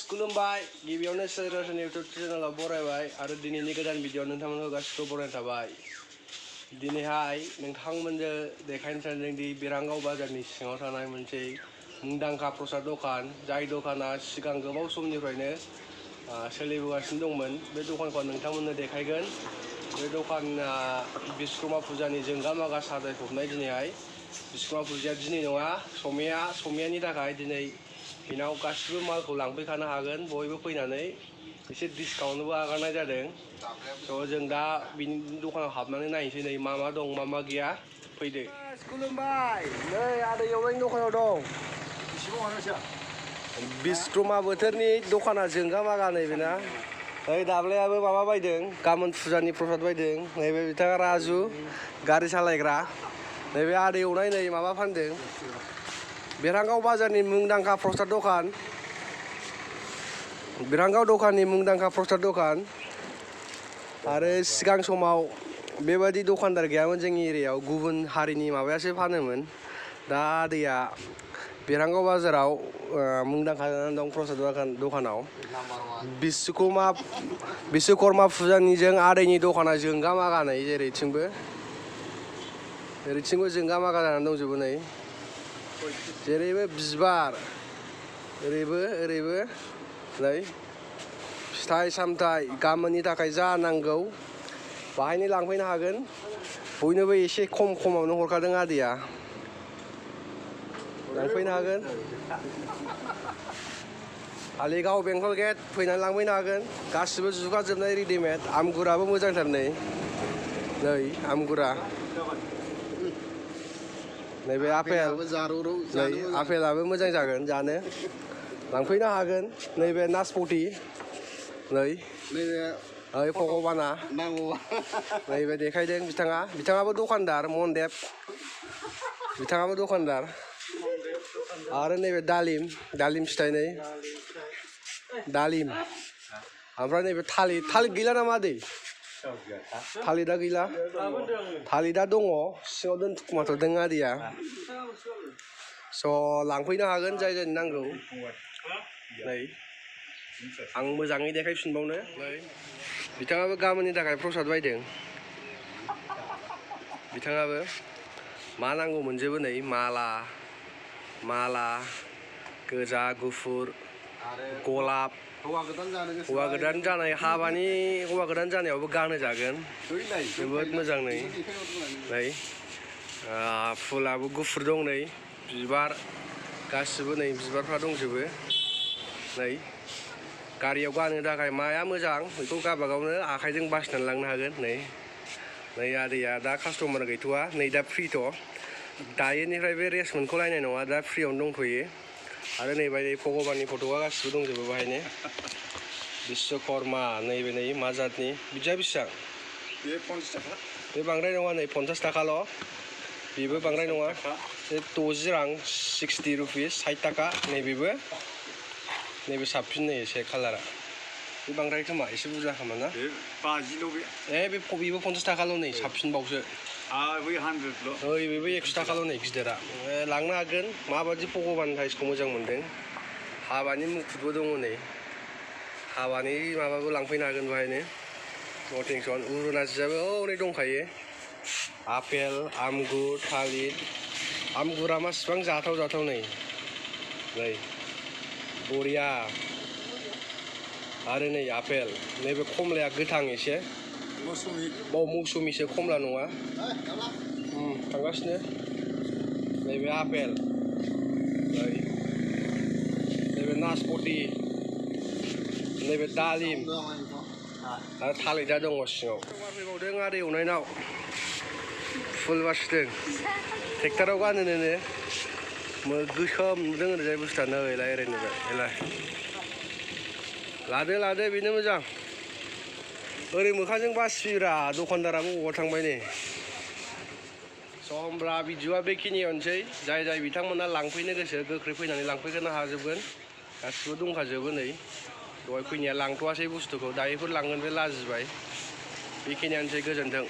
खुलुमबाय गिबियावनो सोरनि इउट्यूब चेनेलाव बरायबाय आरो दिनैनि गोदान भिडिअ नोंथांमोनखौ गासिखौबो बरायनाय थाबाय। दिनैहाय नोंथांमोननो देखायनो सानदों दि बिरांगाव बाजारनि सिङाव थानाय मोनसे मुंदांखा प्रसाद दखान, जाय दखाना सिगां गोबाव समनिफ्रायनो सोलिबोगासिनो दंमोन। बे दखानखौ नोंथांमोननो देखायगोन। बे दखाना बिश्वकर्मा फुजानि जोंगा मागा साजायफबनाय। दिनैहाय बिश्वकर्मा फुजाया दिनै नङा, समैयानि थाखाय दिनै बिनाव गासिबो मालखौ लांफैखानो हागोन। बयबो फैनानै एसे डिसकाउन्टबो आगारनाय जादों। स' जों दा बिनि दखानाव हाबनानै नायनोसै नै मा मा दं मा मा गैया। फैदो। खुलुमबाय, नै आदै एवनायनि दखानाव दं। बिश्वकर्मा बोथोरनि दखाना जोंगा मागा नैबेना। ओइ दाब्लायाबो माबा बायदों, गाबोन फुजानि प्रसाद बायदों। नैबे बिथाङा राजु, गारि सालायग्रा। नैबे आदै एवनाय नै माबा फानदों। बिरांगाव बाजारनि मुंदांखा प्रसाद दखान, बिरांगाव दखाननि मुंदांखा प्रसाद दखान। आरो सिगां समाव बेबादि दखानदार गैयामोन जोंनि एरियायाव, गुबुन हारिनि माबायासो फानोमोन। दा आदैया बिरांगाव बाजाराव मुंदांखा जानानै दं प्रसाद दखानाव। बिश्वकर्मा फुजानिजों आदैनि दखाना जोंगा मागा नै जेरैथिंबो जोंगा मागा जानानै दंजोबो नै। जेरैबो बिबार, ओरैबो नै फिथाइ सामथाइ गाबोननि थाखाय जा नांगौ बाहायनो लांफैनो हागोन। बयनोबो एसे खमावनो हरखादों आदैया, लांफैनो हागोन। कालिगाव बेंटल गेट फैनानै लांफैनो हागोन। गासिबो जुगाजोबनाय रेडिमेड। आमगुराबो मोजांथार नै आमगुरा। नैबे आपेल, नै आपेलाबो मोजां जागोन जानो, लांफैनो हागोन। नैबे नासपति, नै भगबाना नैबे देखायदों बिथाङाबो दखानदार। मनदेब बिथाङाबो दखानदार। आरो नैबे दालिम फिथाइ, नै दालिम। ओमफ्राय नैबे थालिर गैला नामा आदै? थालिरा गैला, थालिरा दङ, सिङाव दोनखुमाथ'दों आदैया। स' लांफैनो हागोन जाय जायनो नांगौ। नै आं मोजाङै देखायफिनबावनो, नै बिथाङाबो गाबोननि थाखाय प्रसाद बायदों। बिथाङाबो मा नांगौ मोनजोबो नै माला गोजा गुफुर गलाब। हौवा गोदान जानाय, हाबानि हौवा गोदान जानायावबो गानहोजागोन। जोबोद मोजां नै फुलाबो गुफुर दं नै, बिबार गासिबो नै बिबारफ्रा दंजोबो। नै गारियाव गाननो थाखाय माया मोजां बेखौ गावबागावनो आखाइजों बासिनानै लांनो हागोन। नै आदैया दा कास्टमार गैथ'वा, नै दा फ्रिथ'। दायोनिफ्राय बे रेसमोन्टखौ नायनाय नङा, दा फ्रियावनो दंथ'यो। आरो नैबे भगबाननि फट'आ गासिबो दंजोबो बाहायनो। बिश्वकर्मा नैबे नै मा जातनि, बिदिया बेसेबां? बे 50 थाखा। बे बांद्राय नङा नै 50 थाखाल'। बेबो बांद्राय नङा, 60 रां 60 रुपिस 60 थाखा। नैबे साबसिन नै एसे कालारा। बे बांद्राय खोमा, एसे बुरजा खोमा ना? 50ल' बे। बेबो 50 थाखाल' नै, साबसिनबावसो। बै 100ल'। बेबो 100 थाखाल' नै गिदिरा। लांनो हागोन। माबादि भगबान साइजखौ मोजां मोन्दों। हाबानि मुकुटबो दङ नै, हाबानि माबाबो लांफैनो हागोन बाहायनो। नो टेनसन। उरुनासियाबो हनै दंखायो। आपेल, आमगुर, थालिर। आमगुरा मासिबां जाथाव नै बरिया। आरो नै आपेल, नैबे कमलाया गोथां एसे, मौसुमिसो, कमला नङा। थांगासिनो। नैबे आपेल, नैबे नासपति, नैबे दालिम आरो थालिरा दङ सिङाव। फैबावदों आदै एवनायनाव, फुल बासिदों। ट्रेक्टराव गानहोनो गोसोम नुदों ओरैजाय बुस्थुआ। नै ओरैनिफ्राय लादो बेनो मोजां। ओरै मोखांजों बासिब्रा, दखानदाराबो बबावबा थांबाय नै। स' होमब्ला भिडिअ'आ बेखिनियावनोसै। जाय बिथांमोना लांफैनो गोसो गोख्रै फैनानै लांफैनो हाजोबगोन। गासिबो दंखाजोबो नै। दहाय फैनाया लांथ'वासै बुस्थुखौ, दायोफोर लांगोन बे लाजिबाय। बेखिनियानोसै, गोजोन्थों।